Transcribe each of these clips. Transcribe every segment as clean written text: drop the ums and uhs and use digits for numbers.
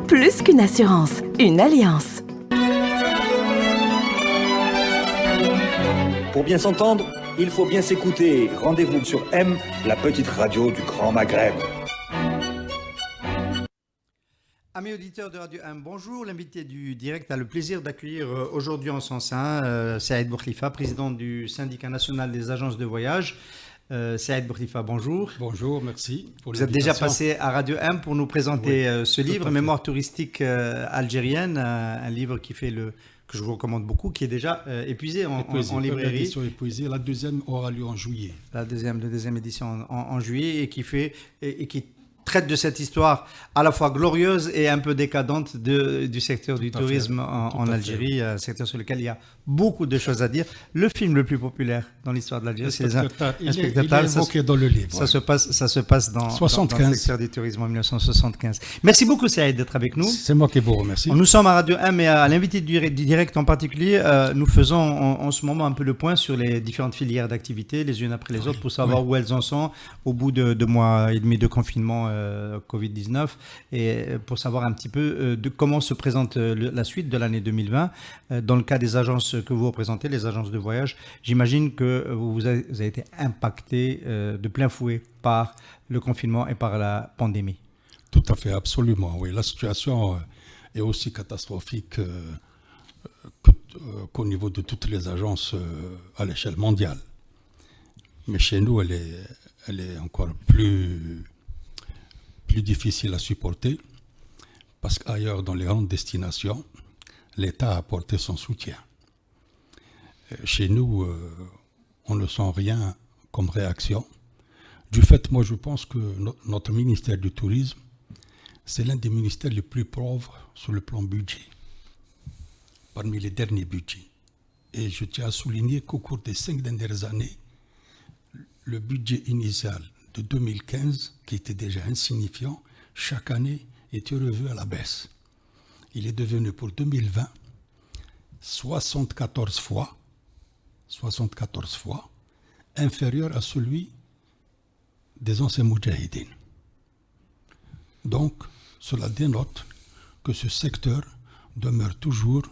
Plus qu'une assurance, une alliance. Pour bien s'entendre, il faut bien s'écouter. Rendez-vous sur M, la petite radio du Grand Maghreb. Amis auditeurs de Radio 1, bonjour. L'invité du direct a le plaisir d'accueillir aujourd'hui en son sein Saïd Bourkhlifa, président du syndicat national des agences de voyage. Saïd Bourkhlifa, bonjour. Bonjour, merci pour Vous êtes déjà passé à Radio 1 pour nous présenter ce livre, Mémoire touristique algérienne, un livre que je vous recommande beaucoup, qui est déjà épuisé en librairie. L'édition épuisée, la deuxième aura lieu en juillet. La deuxième édition en juillet et qui traite de cette histoire à la fois glorieuse et un peu décadente du secteur du tourisme en Algérie, un secteur sur lequel il y a beaucoup de choses à dire. Le film le plus populaire dans l'histoire de l'Algérie, c'est Les Inspecteurs. Il est évoqué dans le livre. Ça se passe dans le secteur du tourisme en 1975. Merci beaucoup Saïd d'être avec nous. C'est moi qui vous remercie. Nous sommes à Radio 1, mais à l'invité du direct en particulier, nous faisons en ce moment un peu le point sur les différentes filières d'activité, les unes après les autres, pour savoir où elles en sont au bout de 2 mois et demi de confinement Covid-19 et pour savoir un petit peu de comment se présente la suite de l'année 2020. Dans le cas des agences que vous représentez, les agences de voyage, j'imagine que vous avez été impacté de plein fouet par le confinement et par la pandémie. Tout à fait, absolument. Oui, la situation est aussi catastrophique qu'au niveau de toutes les agences à l'échelle mondiale. Mais chez nous, elle est encore plus difficile à supporter parce qu'ailleurs, dans les grandes destinations, l'État a apporté son soutien. Chez nous, on ne sent rien comme réaction. Du fait, moi, je pense que notre ministère du Tourisme, c'est l'un des ministères les plus pauvres sur le plan budget, parmi les derniers budgets. Et je tiens à souligner qu'au cours des 5 dernières années, le budget initial de 2015, qui était déjà insignifiant, chaque année était revu à la baisse. Il est devenu pour 2020 74 fois inférieur à celui des anciens moudjahidines. Donc, cela dénote que ce secteur demeure toujours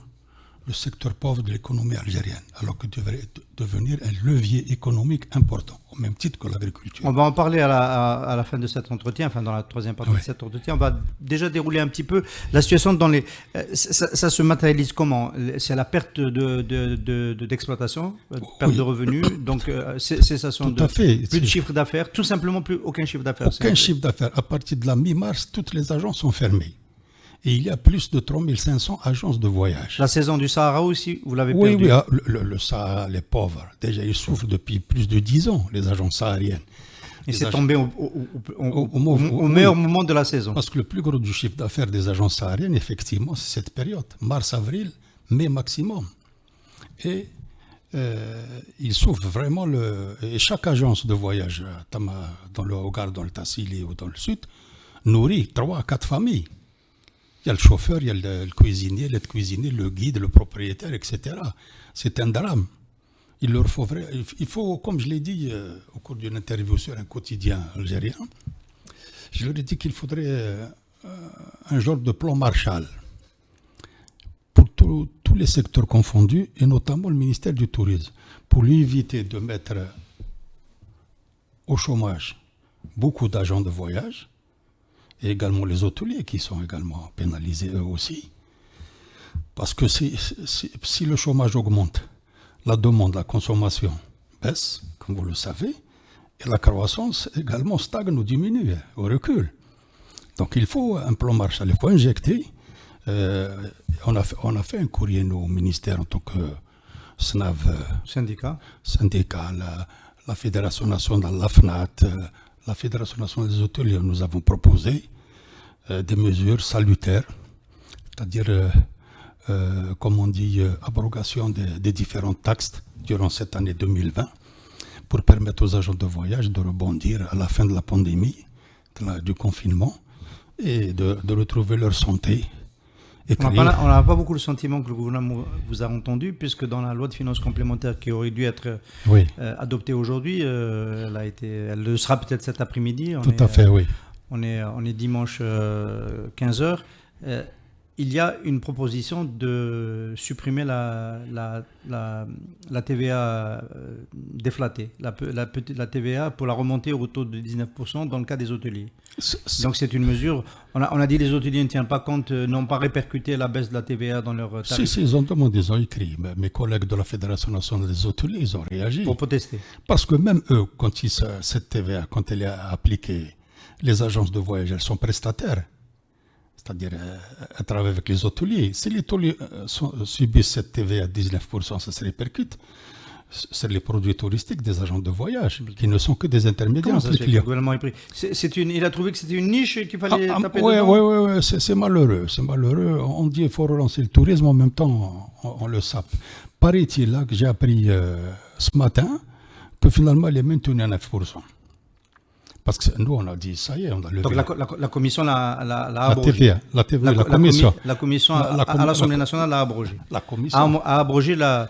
le secteur pauvre de l'économie algérienne, alors qu'il devrait devenir un levier économique important, au même titre que l'agriculture. On va en parler à la fin de cet entretien, enfin dans la troisième partie de cet entretien. On va déjà dérouler un petit peu la situation dans les... Ça se matérialise comment? C'est la perte d'exploitation, perte de revenus, donc cessation plus de chiffre d'affaires, tout simplement plus aucun chiffre d'affaires. Aucun chiffre d'affaires. À partir de la mi-mars, toutes les agences sont fermées. Et il y a plus de 3500 agences de voyage. La saison du Sahara aussi, vous l'avez perdu? Oui, le Sahara, les pauvres, déjà ils souffrent depuis plus de 10 ans, les agences sahariennes. Et c'est tombé au meilleur moment de la saison. Parce que le plus gros du chiffre d'affaires des agences sahariennes, effectivement, c'est cette période, mars-avril, mai maximum. Et ils souffrent vraiment. Et chaque agence de voyage, dans le Hogar, dans le Tassili ou dans le Sud, nourrit 3 à 4 familles. Il y a le chauffeur, il y a le cuisinier, l'aide cuisinier, le guide, le propriétaire, etc. C'est un drame. Il faut, comme je l'ai dit au cours d'une interview sur un quotidien algérien, je leur ai dit qu'il faudrait un genre de plan Marshall pour tous les secteurs confondus, et notamment le ministère du Tourisme, pour lui éviter de mettre au chômage beaucoup d'agents de voyage, et également les hôteliers qui sont également pénalisés eux aussi. Parce que si le chômage augmente, la demande, la consommation baisse, comme vous le savez, et la croissance également stagne ou diminue, ou recule. Donc il faut un plan Marshall, il faut injecter. On a fait un courrier au ministère en tant que SNAV, syndicat, la Fédération nationale, la FNAT, la Fédération nationale des hôteliers. Nous avons proposé des mesures salutaires, c'est-à-dire, comme on dit, abrogation des différentes taxes durant cette année 2020 pour permettre aux agents de voyage de rebondir à la fin de la pandémie, du confinement, et de retrouver leur santé. On n'a pas beaucoup le sentiment que le gouvernement vous a entendu, puisque dans la loi de finances complémentaire qui aurait dû être adoptée aujourd'hui, elle le sera peut-être cet après-midi. Tout à fait, oui. On est dimanche 15h. il y a une proposition de supprimer la TVA déflatée, la TVA pour la remonter au taux de 19% dans le cas des hôteliers. Donc c'est une mesure, on a dit que les hôteliers ne tiennent pas compte, n'ont pas répercuté la baisse de la TVA dans leur tarif. Si, ils ont demandé, ils ont écrit. Mes collègues de la Fédération nationale des hôteliers, ils ont réagi. Pour protester. Parce que même eux, cette TVA, quand elle est appliquée, les agences de voyage, elles sont prestataires. C'est-à-dire, elles travaillent avec les hôteliers. Si les hôteliers subissent cette TVA à 19%, ça se répercute sur les produits touristiques des agents de voyage, qui ne sont que des intermédiaires entre les clients. Le gouvernement il a trouvé que c'était une niche qu'il fallait taper dedans. Oui, c'est malheureux. C'est malheureux. On dit qu'il faut relancer le tourisme, en même temps, on le sape. Paraît-il là que j'ai appris ce matin que finalement, il est maintenu à 9%. Parce que nous, on a dit, ça y est, on a levé. Donc la commission l'a abrogé. La commission. La commission à l'Assemblée nationale l'a abrogé. La commission a abrogé la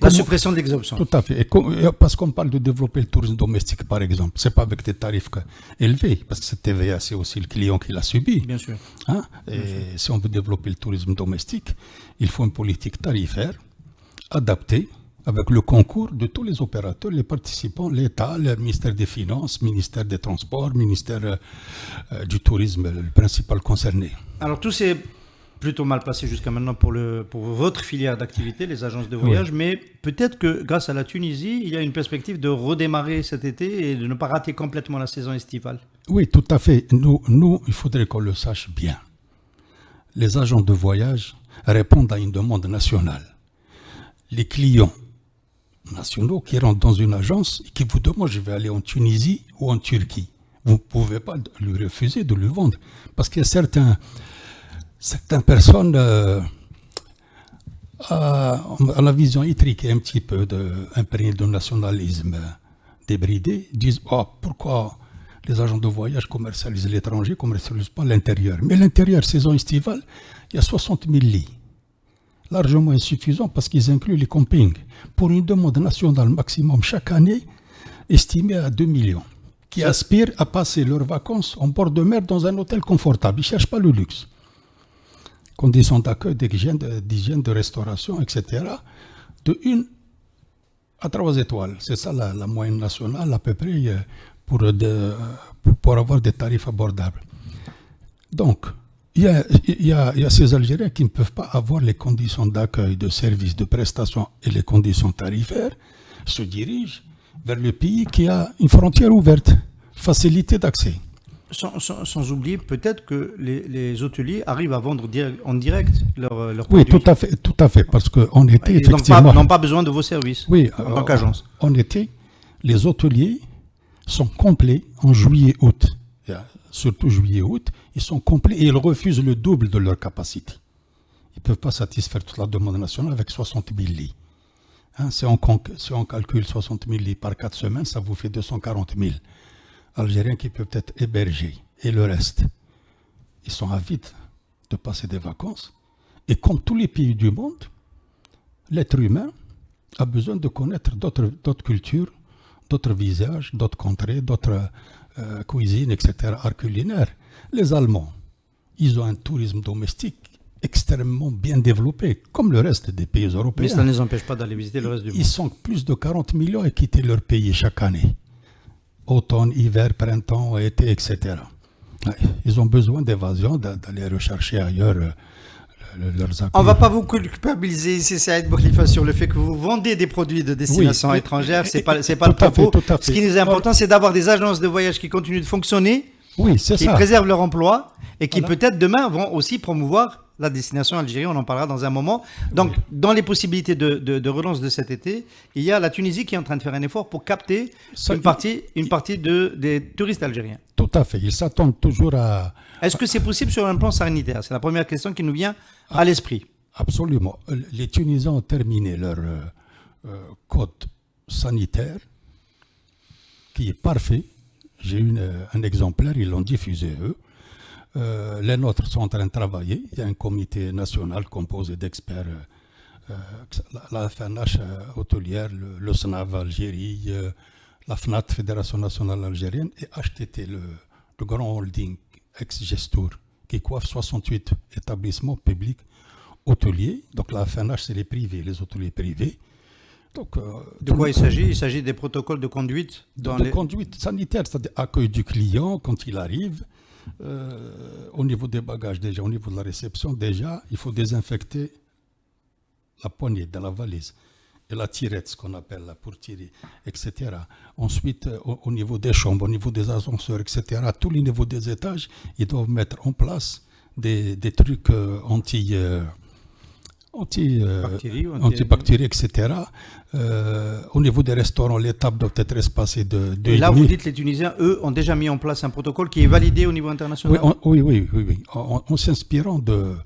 suppression de l'exemption. Tout à fait. Parce qu'on parle de développer le tourisme domestique, par exemple. Ce n'est pas avec des tarifs élevés, parce que cette TVA, c'est aussi le client qui l'a subi. Bien sûr. Hein? Et si on veut développer le tourisme domestique, il faut une politique tarifaire adaptée, avec le concours de tous les opérateurs, les participants, l'État, le ministère des Finances, le ministère des Transports, le ministère du Tourisme, le principal concerné. Alors tout s'est plutôt mal passé jusqu'à maintenant pour votre filière d'activité, les agences de voyage, mais peut-être que grâce à la Tunisie, il y a une perspective de redémarrer cet été et de ne pas rater complètement la saison estivale. Oui, tout à fait. Nous, il faudrait qu'on le sache bien. Les agents de voyage répondent à une demande nationale. Les clients nationaux qui rentrent dans une agence et qui vous demandent je vais aller en Tunisie ou en Turquie. Vous ne pouvez pas lui refuser de lui vendre. Parce qu'il y a certaines personnes à la vision étriquée un petit peu imprégnée de nationalisme débridé, disent pourquoi les agents de voyage commercialisent l'étranger, commercialisent pas l'intérieur. Mais l'intérieur, saison estivale, il y a 60 000 lits. Largement insuffisant parce qu'ils incluent les campings pour une demande nationale maximum chaque année estimée à 2 millions qui aspirent à passer leurs vacances en bord de mer dans un hôtel confortable. Ils ne cherchent pas le luxe. Conditions d'accueil, d'hygiène, de restauration, etc. De 1 à 3 étoiles. C'est ça la moyenne nationale à peu près pour avoir des tarifs abordables. Donc, il y a ces Algériens qui ne peuvent pas avoir les conditions d'accueil, de service, de prestation et les conditions tarifaires, se dirigent vers le pays qui a une frontière ouverte, facilité d'accès. Sans oublier peut-être que les hôteliers arrivent à vendre en direct leurs oui, produits. tout à fait, parce qu'en été, effectivement... Ils n'ont pas besoin de vos services en tant qu'agence. En été, les hôteliers sont complets en juillet-août. Surtout juillet-août, ils sont complets et ils refusent le double de leur capacité. Ils ne peuvent pas satisfaire toute la demande nationale avec 60 000 lits. Hein, si on calcule 60 000 lits par 4 semaines, ça vous fait 240 000 Algériens qui peuvent être hébergés. Et le reste, ils sont avides de passer des vacances. Et comme tous les pays du monde, l'être humain a besoin de connaître d'autres cultures, d'autres visages, d'autres contrées, d'autres cuisines, etc., art culinaire. Les Allemands, ils ont un tourisme domestique extrêmement bien développé, comme le reste des pays européens. Mais ça ne les empêche pas d'aller visiter le reste du monde. Ils sont plus de 40 millions à quitter leur pays chaque année. Automne, hiver, printemps, été, etc. Ils ont besoin d'évasion, d'aller rechercher ailleurs leurs accords. On ne va pas vous culpabiliser ici, Saïd Boukhlifa, sur le fait que vous vendez des produits de destination étrangère. Ce n'est pas le propos. Ce qui nous est important, c'est d'avoir des agences de voyage qui continuent de fonctionner, qui préservent leur emploi et qui peut-être demain vont aussi promouvoir la destination algérienne. On en parlera dans un moment. Donc, dans les possibilités de relance de cet été, il y a la Tunisie qui est en train de faire un effort pour capter une partie des touristes algériens. Tout à fait. Ils s'attendent toujours à... Est-ce que c'est possible sur un plan sanitaire? C'est la première question qui nous vient à l'esprit. Absolument. Les Tunisiens ont terminé leur code sanitaire qui est parfait. J'ai eu un exemplaire, ils l'ont diffusé eux. Les nôtres sont en train de travailler. Il y a un comité national composé d'experts, la FNH hôtelière, le SNAV Algérie, la FNAT, Fédération nationale algérienne, et HTT, le grand holding ex-Gestour, qui coiffe 68 établissements publics hôteliers. Donc la FNH, c'est les privés, les hôteliers privés. Donc, de quoi il s'agit? Il s'agit des protocoles de conduite de conduite sanitaire, c'est-à-dire accueil du client quand il arrive. Au niveau des bagages déjà, au niveau de la réception déjà, il faut désinfecter la poignée dans la valise et la tirette, ce qu'on appelle là, pour tirer, etc. Ensuite, au niveau des chambres, au niveau des ascenseurs, etc., à tous les niveaux des étages, ils doivent mettre en place des trucs antibactériens, etc. Au niveau des restaurants, les tables doivent être espacées de 2,5. Et là, vous dites les Tunisiens, eux, ont déjà mis en place un protocole qui est validé au niveau international? Oui. En s'inspirant de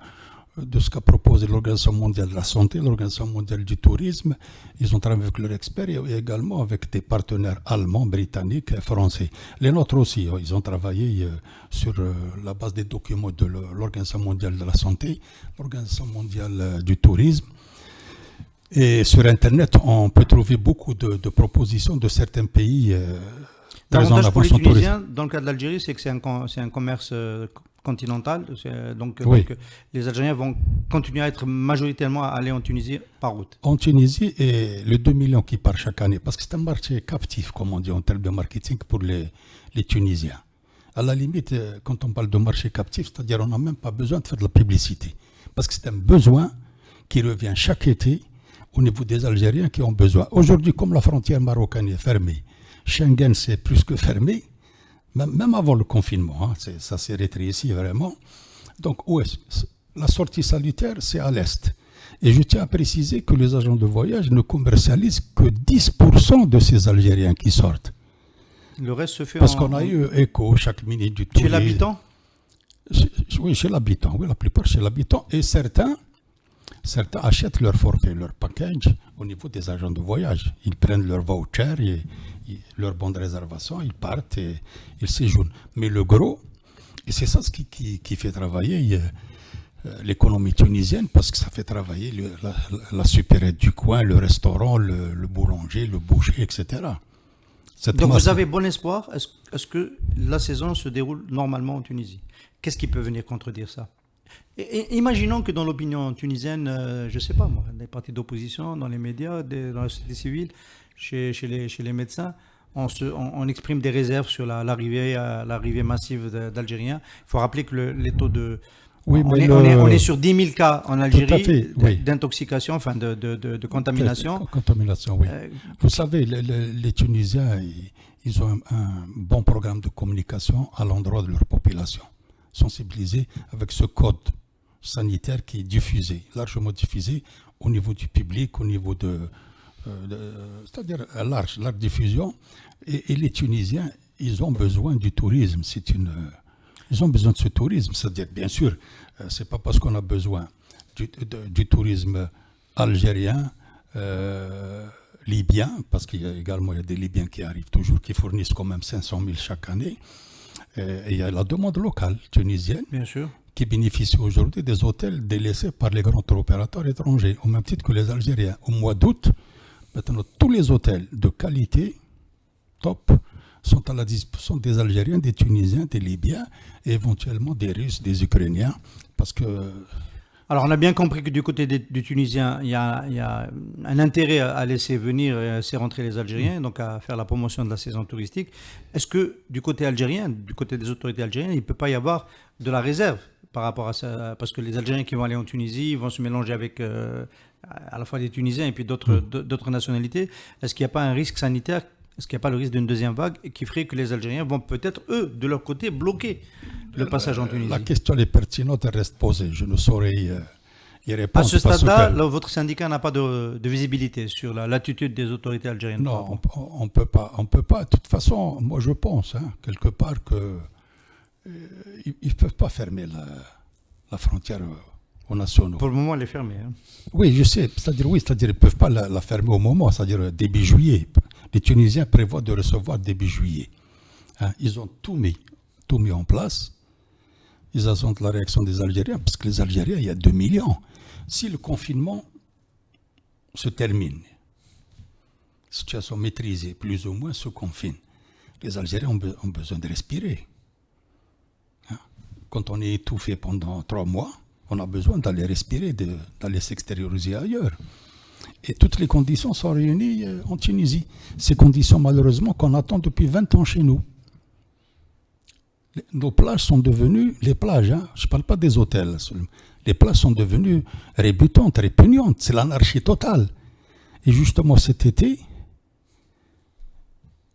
ce qu'a proposé l'Organisation mondiale de la santé, l'Organisation mondiale du tourisme, ils ont travaillé avec leurs experts et également avec des partenaires allemands, britanniques et français. Les nôtres aussi, ils ont travaillé sur la base des documents de l'Organisation mondiale de la santé, l'Organisation mondiale du tourisme. Et sur Internet, on peut trouver beaucoup de propositions de certains pays très en L'avantage pour avance les en tourisme. Tunisiens, dans le cas de l'Algérie, c'est que c'est un commerce continental. Donc les Algériens vont continuer à être majoritairement à aller en Tunisie par route. En Tunisie, et les 2 millions qui partent chaque année, parce que c'est un marché captif, comme on dit en termes de marketing, pour les Tunisiens. À la limite, quand on parle de marché captif, c'est-à-dire on n'a même pas besoin de faire de la publicité. Parce que c'est un besoin qui revient chaque été au niveau des Algériens qui ont besoin. Aujourd'hui, comme la frontière marocaine est fermée, Schengen c'est plus que fermé, même avant le confinement, hein, ça s'est rétréci vraiment. Donc la sortie sanitaire, c'est à l'est. Et je tiens à préciser que les agents de voyage ne commercialisent que 10% de ces Algériens qui sortent. Le reste se fait parce qu'on a eu écho chaque minute du tourisme. Chez l'habitant? Oui, chez l'habitant. Oui, la plupart chez l'habitant. Et certains achètent leur forfait, leur package au niveau des agents de voyage. Ils prennent leur voucher, leur bon de réservation, ils partent et ils séjournent. Mais le gros, et c'est ça ce qui fait travailler l'économie tunisienne, parce que ça fait travailler la supérette du coin, le restaurant, le boulanger, le boucher, etc. Donc vous avez bon espoir. Est-ce que la saison se déroule normalement en Tunisie? Qu'est-ce qui peut venir contredire ça? Et imaginons que dans l'opinion tunisienne, je ne sais pas moi, des partis d'opposition, dans les médias, dans la société civile, chez les médecins, on exprime des réserves sur l'arrivée massive d'Algériens. Il faut rappeler que les taux de... Oui, on est sur 10 000 cas en Algérie d'intoxication, enfin de contamination. Contamination, oui. Vous savez, les Tunisiens, ils ont un bon programme de communication à l'endroit de leur population, sensibilisés avec ce code sanitaire qui est diffusé, largement diffusé au niveau du public, au niveau c'est-à-dire à large diffusion. Et les Tunisiens, ils ont besoin du tourisme. Ils ont besoin de ce tourisme. C'est-à-dire, bien sûr, c'est pas parce qu'on a besoin du tourisme algérien, libyen, parce qu'il y a également des Libyens qui arrivent toujours, qui fournissent quand même 500 000 chaque année. Et il y a la demande locale tunisienne, bien sûr, qui bénéficie aujourd'hui des hôtels délaissés par les grands opérateurs étrangers, au même titre que les Algériens. Au mois d'août, maintenant, tous les hôtels de qualité, top, sont à la disposition des Algériens, des Tunisiens, des Libyens, et éventuellement des Russes, des Ukrainiens, parce que... Alors, on a bien compris que du côté du Tunisien, il y a un intérêt à laisser venir et à laisser rentrer les Algériens, donc à faire la promotion de la saison touristique. Est-ce que du côté algérien, du côté des autorités algériennes, il ne peut pas y avoir de la réserve par rapport à ça? Parce que les Algériens qui vont aller en Tunisie vont se mélanger avec à la fois des Tunisiens et puis d'autres nationalités. Est-ce qu'il n'y a pas un risque sanitaire? Est-ce qu'il n'y a pas le risque d'une deuxième vague qui ferait que les Algériens vont peut-être, eux, de leur côté, bloquer le passage en Tunisie? La question est pertinente, elle reste posée. Je ne saurais y répondre. À ce stade-là, votre syndicat n'a pas de visibilité sur l'attitude des autorités algériennes? Non, on peut pas. De toute façon, moi je pense, quelque part, qu'ils ne peuvent pas fermer la frontière aux nationaux. Pour le moment, elle est fermée. Oui, je sais. C'est-à-dire, ils ne peuvent pas la fermer au moment, c'est-à-dire début juillet. Les Tunisiens prévoient de recevoir début juillet. Ils ont tout mis en place. Ils attendent la réaction des Algériens, parce que les Algériens, il y a 2 millions. Si le confinement se termine, situation maîtrisée, plus ou moins se confine, les Algériens ont besoin de respirer. quand on est étouffé pendant 3 mois, on a besoin d'aller respirer, d'aller s'extérioriser ailleurs. Et toutes les conditions sont réunies en Tunisie. Ces conditions, malheureusement, qu'on attend depuis 20 ans chez nous. Nos plages sont devenues, les plages, hein, je ne parle pas des hôtels, les plages sont devenues rébutantes, répugnantes, c'est l'anarchie totale. Et justement cet été,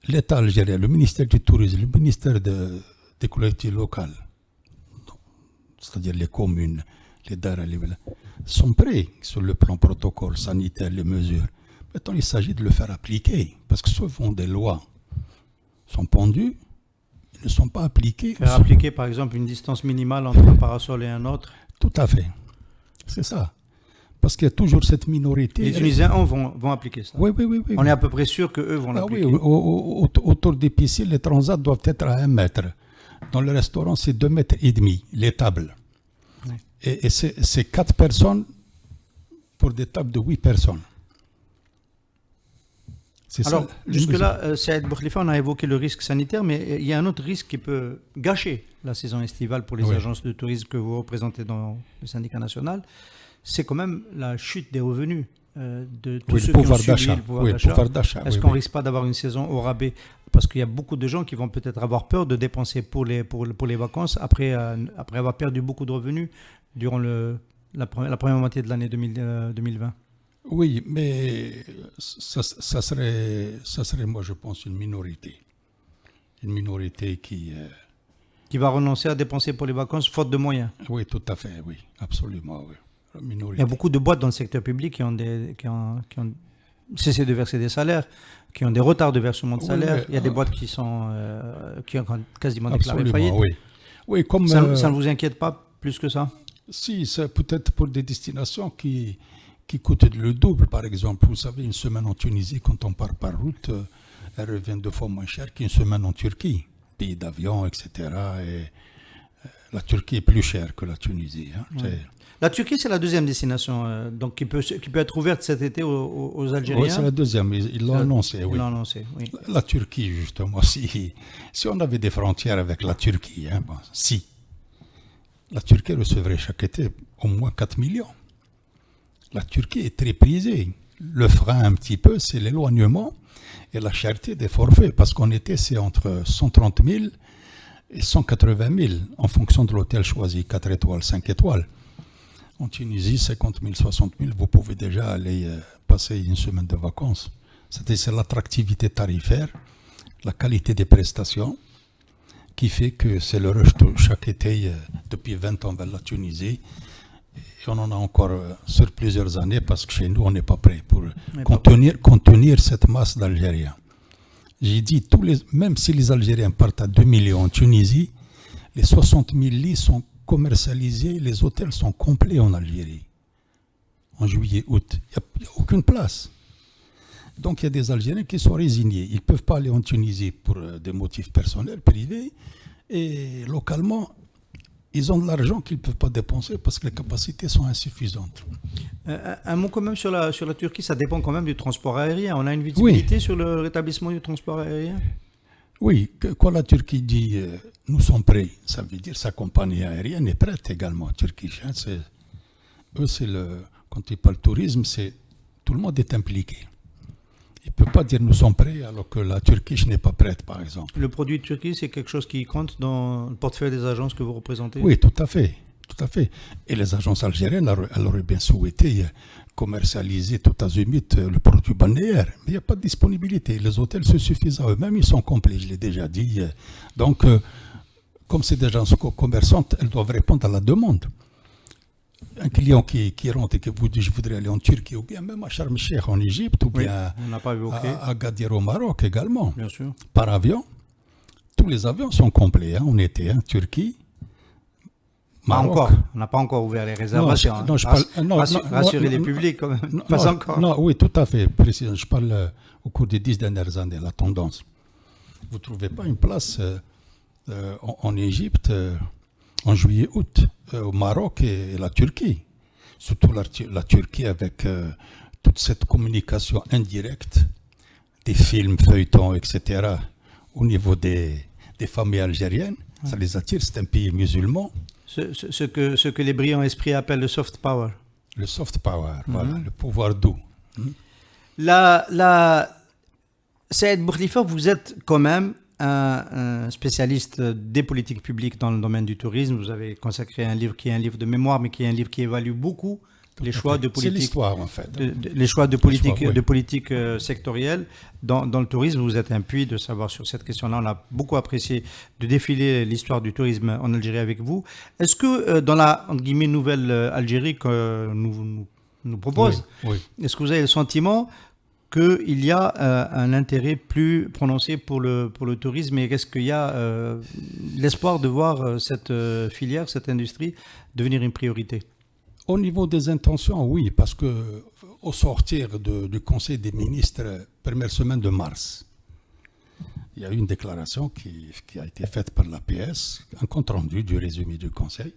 l'État algérien, le ministère du Tourisme, le ministère des collectivités locales, c'est-à-dire les communes, les dara, sont prêts sur le plan protocole sanitaire, les mesures. Maintenant, il s'agit de le faire appliquer, parce que souvent des lois sont pendues, ne sont pas appliquées. Faire appliquer, par exemple, une distance minimale entre un parasol et un autre. Tout à fait. C'est ça. Parce qu'il y a toujours cette minorité. Les Tunisiens vont appliquer ça. Oui. On est à peu près sûr qu'eux vont l'appliquer. Oui, autour des piscines, les transats doivent être à 1 mètre. Dans le restaurant, c'est 2,5 mètres, les tables. Oui. Et c'est 4 personnes pour des tables de 8 personnes. Alors, jusque-là, Saïd Boukhlifa, on a évoqué le risque sanitaire, mais il y a un autre risque qui peut gâcher la saison estivale pour les agences de tourisme que vous représentez dans le syndicat national. C'est quand même la chute des revenus de tous ceux qui ont subi le pouvoir d'achat. Est-ce qu'on ne risque pas d'avoir une saison au rabais? Parce qu'il y a beaucoup de gens qui vont peut-être avoir peur de dépenser pour les vacances après avoir perdu beaucoup de revenus durant la première moitié de l'année 2020. Oui, mais ça serait, moi je pense, une minorité. Une minorité qui va renoncer à dépenser pour les vacances faute de moyens. Oui, tout à fait, oui, absolument, oui. Il y a beaucoup de boîtes dans le secteur public qui ont cessé de verser des salaires, qui ont des retards de versement de salaire. Il y a des boîtes qui ont quasiment déclaré faillite. Oui, comme, ça ne vous inquiète pas plus que ça? Si, c'est peut-être pour des destinations qui coûtent le double, par exemple. Vous savez, une semaine en Tunisie, quand on part par route, elle revient 2 fois moins cher qu'une semaine en Turquie. Pays d'avion, etc. Et la Turquie est plus chère que la Tunisie. Hein. Ouais. La Turquie, c'est la deuxième destination donc qui peut être ouverte cet été aux Algériens. Oui, c'est la deuxième. Ils l'ont annoncé. Ils l'ont annoncé, oui. La Turquie, justement, si on avait des frontières avec la Turquie, hein, la Turquie recevrait chaque été au moins 4 millions. La Turquie est très prisée. Le frein, un petit peu, c'est l'éloignement et la cherté des forfaits. Parce qu'en été, c'est entre 130 000 et 180 000 en fonction de l'hôtel choisi, 4 étoiles, 5 étoiles. En Tunisie, 50 000, 60 000, vous pouvez déjà aller passer une semaine de vacances. C'est l'attractivité tarifaire, la qualité des prestations qui fait que c'est le rush chaque été depuis 20 ans vers la Tunisie. Et on en a encore sur plusieurs années parce que chez nous, on n'est pas prêt pour contenir cette masse d'Algériens. J'ai dit, même si les Algériens partent à 2 millions en Tunisie, les 60 000 lits sont commercialisés, les hôtels sont complets en Algérie. En juillet, août, il n'y a aucune place. Donc il y a des Algériens qui sont résignés. Ils ne peuvent pas aller en Tunisie pour des motifs personnels, privés. Et localement, ils ont de l'argent qu'ils ne peuvent pas dépenser parce que les capacités sont insuffisantes. Un mot quand même sur la Turquie, ça dépend quand même du transport aérien. On a une visibilité sur le rétablissement du transport aérien? Oui, quand la Turquie dit nous sommes prêts, ça veut dire sa compagnie aérienne est prête également. Turkish, hein, quand ils parlent tourisme, tout le monde est impliqué. Il ne peut pas dire nous sommes prêts alors que la Turquie n'est pas prête, par exemple. Le produit Turquie, c'est quelque chose qui compte dans le portefeuille des agences que vous représentez? Oui, tout à fait. Tout à fait. Et les agences algériennes, elles auraient bien souhaité commercialiser tout azimut le produit balnéaire. Mais il n'y a pas de disponibilité. Les hôtels se suffisent à eux-mêmes, ils sont complets, je l'ai déjà dit. Donc, comme c'est des agences commerçantes, elles doivent répondre à la demande. Un client qui rentre et qui vous dit je voudrais aller en Turquie ou bien même à Sharm el-Sheikh en Égypte ou bien à Agadir au Maroc également, bien sûr, par avion. Tous les avions sont complets en été, Turquie. Encore. On n'a pas encore ouvert les réservations. Rassurer les publics quand même. Pas encore. Non, oui, tout à fait. Précisément. Je parle au cours des 10 dernières années, la tendance. Vous ne trouvez pas une place en Égypte en juillet-août, au Maroc et la Turquie. Surtout la Turquie avec toute cette communication indirecte, des films, feuilletons, etc. au niveau des familles algériennes. Ça les attire, c'est un pays musulman. Ce que les brillants esprits appellent le soft power. Le soft power, voilà, le pouvoir doux. Saïd Bourkhlifa, vous êtes quand même un spécialiste des politiques publiques dans le domaine du tourisme. Vous avez consacré un livre qui est un livre de mémoire, mais qui est un livre qui évalue beaucoup les choix de politique. C'est l'histoire, en fait. Les choix de politique, oui. de politique sectorielle dans le tourisme. Vous êtes un puits de savoir sur cette question-là. On a beaucoup apprécié de défiler l'histoire du tourisme en Algérie avec vous. Est-ce que dans la entre guillemets, nouvelle Algérie que nous propose, oui. est-ce que vous avez le sentiment qu'il y a un intérêt plus prononcé pour le tourisme, et est-ce qu'il y a l'espoir de voir cette filière, cette industrie devenir une priorité? Au niveau des intentions, oui, parce que au sortir du Conseil des ministres, première semaine de mars, il y a eu une déclaration qui a été faite par l'APS, un compte-rendu du résumé du Conseil.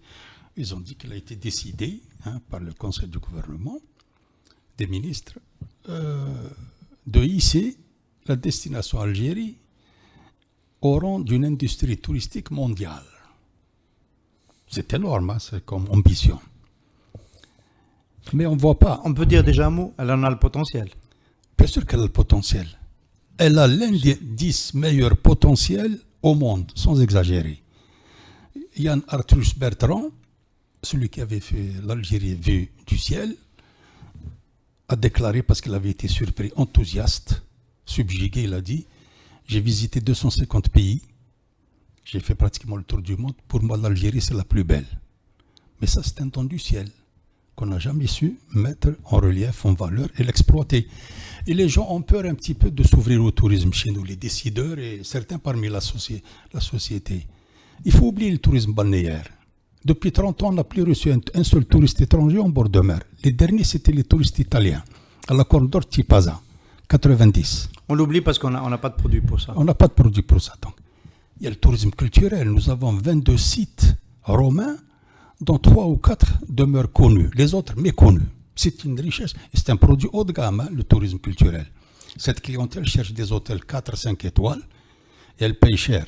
Ils ont dit qu'il a été décidé par le Conseil du gouvernement des ministres de hisser la destination Algérie au rang d'une industrie touristique mondiale. C'est énorme, c'est comme ambition. Mais on ne voit pas. On peut dire déjà un mot, elle en a le potentiel. Bien sûr qu'elle a le potentiel. Elle a l'un des 10 meilleurs potentiels au monde, sans exagérer. Yann Arthus Bertrand, celui qui avait fait l'Algérie vue du ciel, a déclaré, parce qu'il avait été surpris, enthousiaste, subjugué, il a dit « J'ai visité 250 pays, j'ai fait pratiquement le tour du monde, pour moi l'Algérie c'est la plus belle. » Mais ça c'est un don du ciel qu'on n'a jamais su mettre en relief, en valeur et l'exploiter. Et les gens ont peur un petit peu de s'ouvrir au tourisme chez nous, les décideurs et certains parmi la société. Il faut oublier le tourisme balnéaire. Depuis 30 ans, on n'a plus reçu un seul touriste étranger en bord de mer. Les derniers, c'était les touristes italiens, à la Corne d'Or Tipaza, 90. On l'oublie parce qu'on n'a pas de produit pour ça. On n'a pas de produit pour ça. Donc. Il y a le tourisme culturel. Nous avons 22 sites romains, dont 3 ou 4 demeurent connus, les autres méconnus. C'est une richesse. Et c'est un produit haut de gamme, le tourisme culturel. Cette clientèle cherche des hôtels 4-5 étoiles et elle paye cher.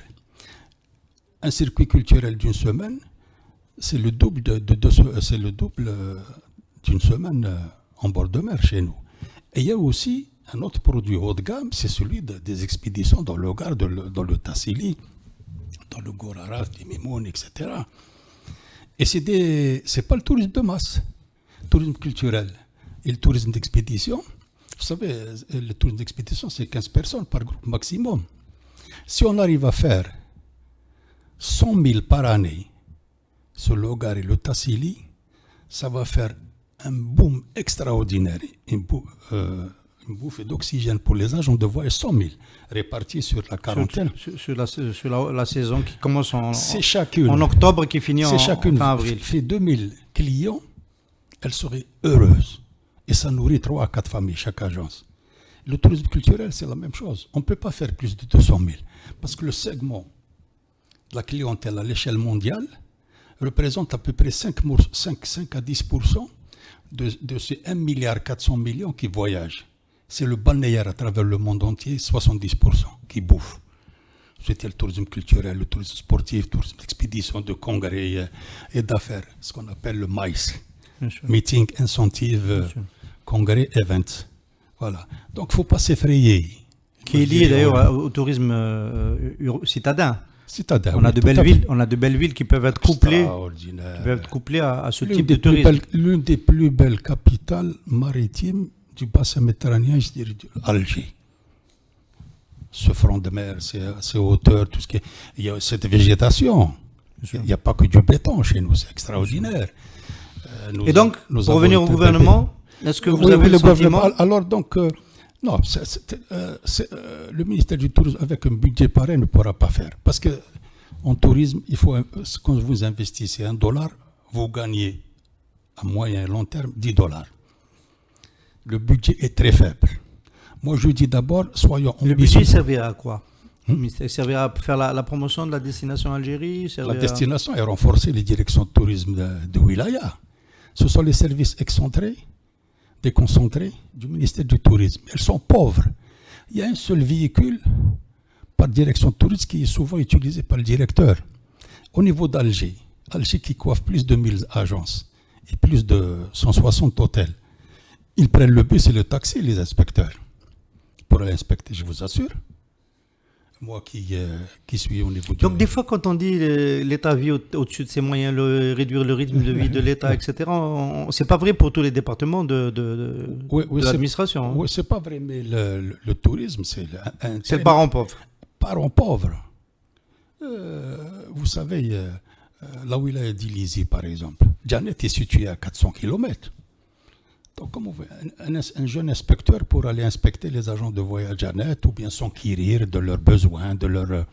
Un circuit culturel d'une semaine, c'est le double d'une semaine en bord de mer chez nous. Et il y a aussi un autre produit haut de gamme, c'est celui des expéditions dans le Gard, dans le Tassili, dans le Goraras, des Mimoun, etc. Et c'est pas le tourisme de masse, le tourisme culturel. Et le tourisme d'expédition, vous savez, le tourisme d'expédition, c'est 15 personnes par groupe maximum. Si on arrive à faire 100 000 par année sur le Gard et le Tassili, ça va faire un boom extraordinaire, une bouffée d'oxygène pour les agents de voyage, 100 000 répartis sur la quarantaine. Sur la saison qui commence en octobre et qui finit en fin avril. Fait 2000 clients, elle serait heureuse. Et ça nourrit 3 à 4 familles, chaque agence. Le tourisme culturel, c'est la même chose. On ne peut pas faire plus de 200 000. Parce que le segment de la clientèle à l'échelle mondiale représente à peu près 5 à 10% de ces 1,4 milliard qui voyagent. C'est le balnéaire à travers le monde entier, 70% qui bouffe. C'était le tourisme culturel, le tourisme sportif, le tourisme d'expédition, de congrès et d'affaires, ce qu'on appelle le MICE. Meeting, Incentive, Congrès, Events. Voilà. Donc, il ne faut pas s'effrayer. Qui est lié d'ailleurs au tourisme citadin. On a de belles villes qui peuvent être couplées à ce type de tourisme. L'une des plus belles capitales maritimes du bassin méditerranéen, je dirais Alger. Ce front de mer, ces hauteurs, tout ce qui est... Il y a cette végétation. Il n'y a pas que du béton chez nous, c'est extraordinaire. Et donc, pour revenir au gouvernement, est-ce que vous avez le sentiment... Alors donc, non, le ministère du Tourisme, avec un budget pareil, ne pourra pas faire. Parce qu'en tourisme, il faut, quand vous investissez $1, vous gagnez à moyen et long terme $10. Le budget est très faible. Moi, je dis d'abord, soyons ambitieux. Le budget servira à quoi? Il servira à faire la promotion de la destination Algérie? La destination est renforcer les directions de tourisme de Wilaya. Ce sont les services excentrés, déconcentrés du ministère du Tourisme. Elles sont pauvres. Il y a un seul véhicule par direction de tourisme qui est souvent utilisé par le directeur. Au niveau d'Alger, Alger qui coiffe plus de 1000 agences et plus de 160 hôtels, ils prennent le bus et le taxi, les inspecteurs, pour aller inspecter, je vous assure. Moi qui suis au niveau Donc des fois, quand on dit l'État vit au-dessus de ses moyens, réduire le rythme de vie de l'État, etc., c'est pas vrai pour tous les départements de l'administration. Hein. Oui, c'est pas vrai, mais le tourisme, c'est le parent pauvre. Parent pauvre. Vous savez, là où il a d'Ilizy, par exemple, Janet est située à 400 km. Donc, comment un jeune inspecteur pour aller inspecter les agents de voyage Janet ou bien s'enquérir de leurs besoins, de leur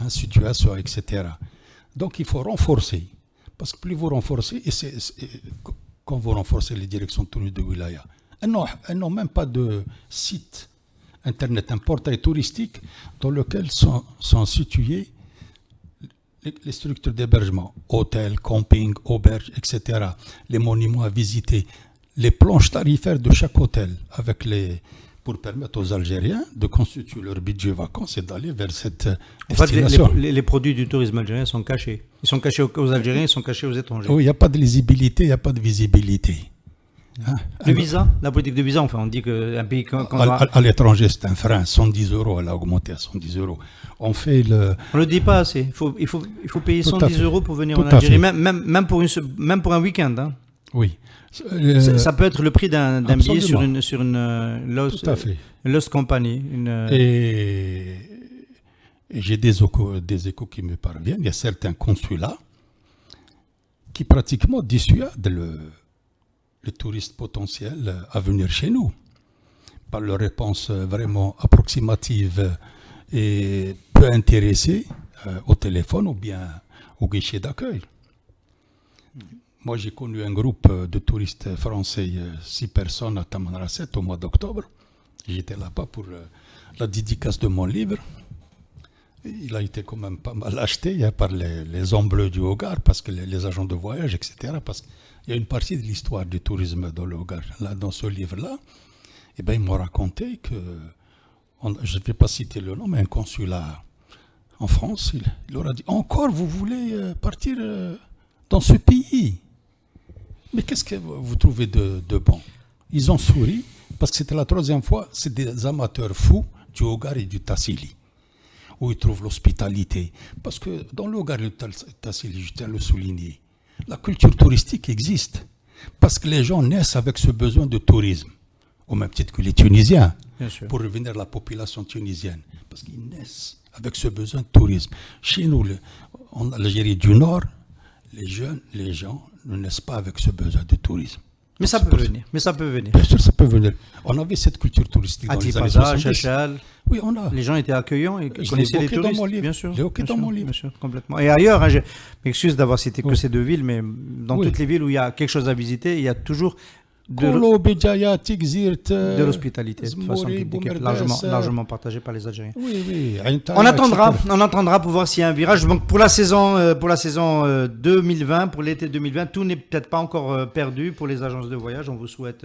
situation, etc. Donc, il faut renforcer. Parce que plus vous renforcez, quand vous renforcez les directions touristes de Wilaya, elles n'ont même pas de site internet, un portail touristique dans lequel sont situés les structures d'hébergement, hôtels, camping, auberges, etc., les monuments à visiter, les planches tarifaires de chaque hôtel, pour permettre aux Algériens de constituer leur budget vacances et d'aller vers cette destination. En fait, les produits du tourisme algérien sont cachés. Ils sont cachés aux Algériens, ils sont cachés aux étrangers. Oui, il n'y a pas de lisibilité, il n'y a pas de visibilité. Le visa, la politique de visa, enfin, on dit qu'un pays... À l'étranger, c'est un frein. 110 €, elle a augmenté à 110 €. On ne le dit pas assez. Il faut payer 110 € pour venir en Algérie, même pour un week-end. Hein. Oui. Ça peut être le prix d'un billet sur une Lost Company. Et j'ai des échos qui me parviennent. Il y a certains consulats qui pratiquement dissuadent le touriste potentiel à venir chez nous par leur réponse vraiment approximative et peu intéressée au téléphone ou bien au guichet d'accueil. Moi, j'ai connu un groupe de touristes français, 6 personnes à Tamanrasset au mois d'octobre. J'étais là-bas pour la dédicace de mon livre. Il a été quand même pas mal acheté par les hommes bleus du Hogar, parce que les agents de voyage, etc. Parce qu'il y a une partie de l'histoire du tourisme dans le Hogar. Là, dans ce livre-là, eh ben, ils m'ont raconté que, je ne vais pas citer le nom, mais un consulat en France, il leur a dit « Encore, vous voulez partir dans ce pays ?» Mais qu'est-ce que vous trouvez de bon? Ils ont souri, parce que c'était la 3e fois, c'est des amateurs fous du Hogar et du Tassili, où ils trouvent l'hospitalité. Parce que dans le Hogar et le Tassili, je tiens à le souligner, la culture touristique existe, parce que les gens naissent avec ce besoin de tourisme, au même titre que les Tunisiens, pour revenir à la population tunisienne, parce qu'ils naissent avec ce besoin de tourisme. Chez nous, en Algérie du Nord, les gens ne naissent pas avec ce besoin de tourisme. Mais ça peut venir. Bien sûr, ça peut venir. On avait cette culture touristique dans les années 70. Chachal. Oui, on a. Les gens étaient accueillants et connaissaient les touristes. Bien sûr. J'ai évoqué dans mon livre. Bien sûr, complètement. Et ailleurs, je m'excuse d'avoir cité que ces 2 villes, mais dans toutes les villes où il y a quelque chose à visiter, il y a toujours de l'hospitalité, de façon qui est largement partagée par les Algériens. Oui. On attendra pour voir s'il y a un virage. Donc pour la saison 2020, pour l'été 2020, tout n'est peut-être pas encore perdu pour les agences de voyage. On vous souhaite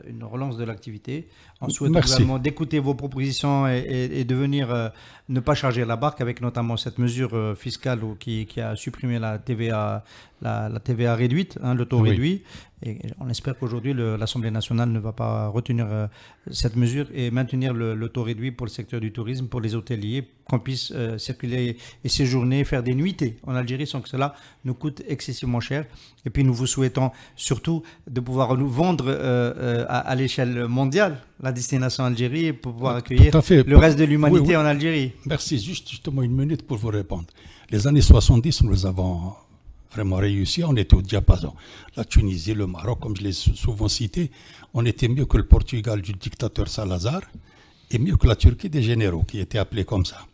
une relance de l'activité. On souhaite également d'écouter vos propositions et de venir ne pas charger la barque, avec notamment cette mesure fiscale qui a supprimé la TVA réduite, le taux réduit. Et on espère qu'aujourd'hui, l'Assemblée nationale ne va pas retenir cette mesure et maintenir le taux réduit pour le secteur du tourisme, pour les hôteliers, qu'on puisse circuler et séjourner, faire des nuitées en Algérie sans que cela nous coûte excessivement cher. Et puis nous vous souhaitons surtout de pouvoir nous vendre à l'échelle mondiale la destination Algérie pour pouvoir accueillir le reste de l'humanité en Algérie. Merci, justement une minute pour vous répondre. Les années 70, nous avons vraiment réussi, on était au diapason. La Tunisie, le Maroc, comme je l'ai souvent cité, on était mieux que le Portugal du dictateur Salazar et mieux que la Turquie des généraux, qui était appelée comme ça.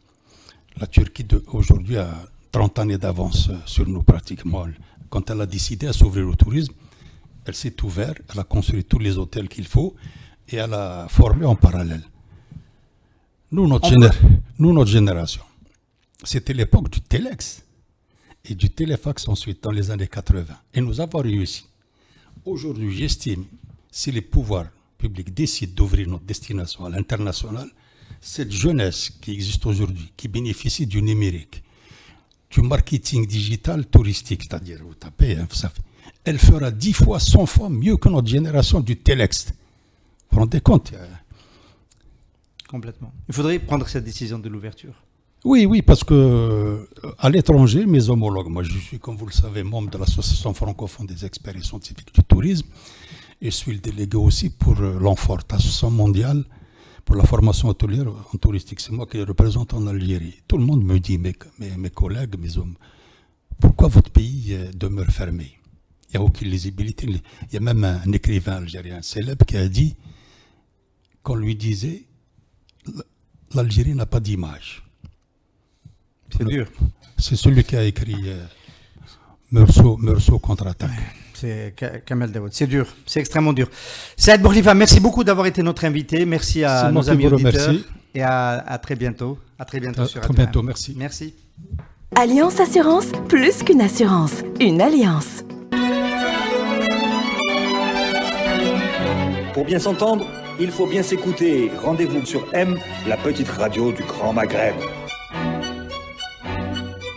La Turquie aujourd'hui a 30 années d'avance sur nous pratiquement. Quand elle a décidé à s'ouvrir au tourisme, elle s'est ouverte, elle a construit tous les hôtels qu'il faut et elle a formé en parallèle. Nous, notre génération, c'était l'époque du Telex et du téléfax ensuite, dans les années 80. Et nous avons réussi. Aujourd'hui, j'estime, si les pouvoirs publics décident d'ouvrir notre destination à l'international, cette jeunesse qui existe aujourd'hui, qui bénéficie du numérique, du marketing digital touristique, c'est-à-dire vous tapez, hein, elle fera 10 fois, 100 fois mieux que notre génération du Telex. Vous vous rendez compte? Complètement. Il faudrait prendre cette décision de l'ouverture. Oui, parce que à l'étranger, mes homologues, moi je suis, comme vous le savez, membre de l'Association francophone des experts et scientifiques du tourisme, et je suis le délégué aussi pour l'ANFORT, Association mondiale pour la formation hôtelière en touristique. C'est moi qui les représente en Algérie. Tout le monde me dit, mes collègues, mes hommes, pourquoi votre pays demeure fermé? Il n'y a aucune lisibilité. Il y a même un écrivain algérien célèbre qui a dit qu'on lui disait l'Algérie n'a pas d'image. C'est dur. C'est celui qui a écrit Meursault contre-attaque. C'est Kamel Daoud. C'est dur, c'est extrêmement dur. Saïd Bourguiba, merci beaucoup d'avoir été notre invité. Merci à nos amis auditeurs. Et à très bientôt. À très bientôt sur Radio. Très bientôt, merci. Merci. Alliance Assurance, plus qu'une assurance, une alliance. Pour bien s'entendre, il faut bien s'écouter. Rendez-vous sur M, la petite radio du Grand Maghreb.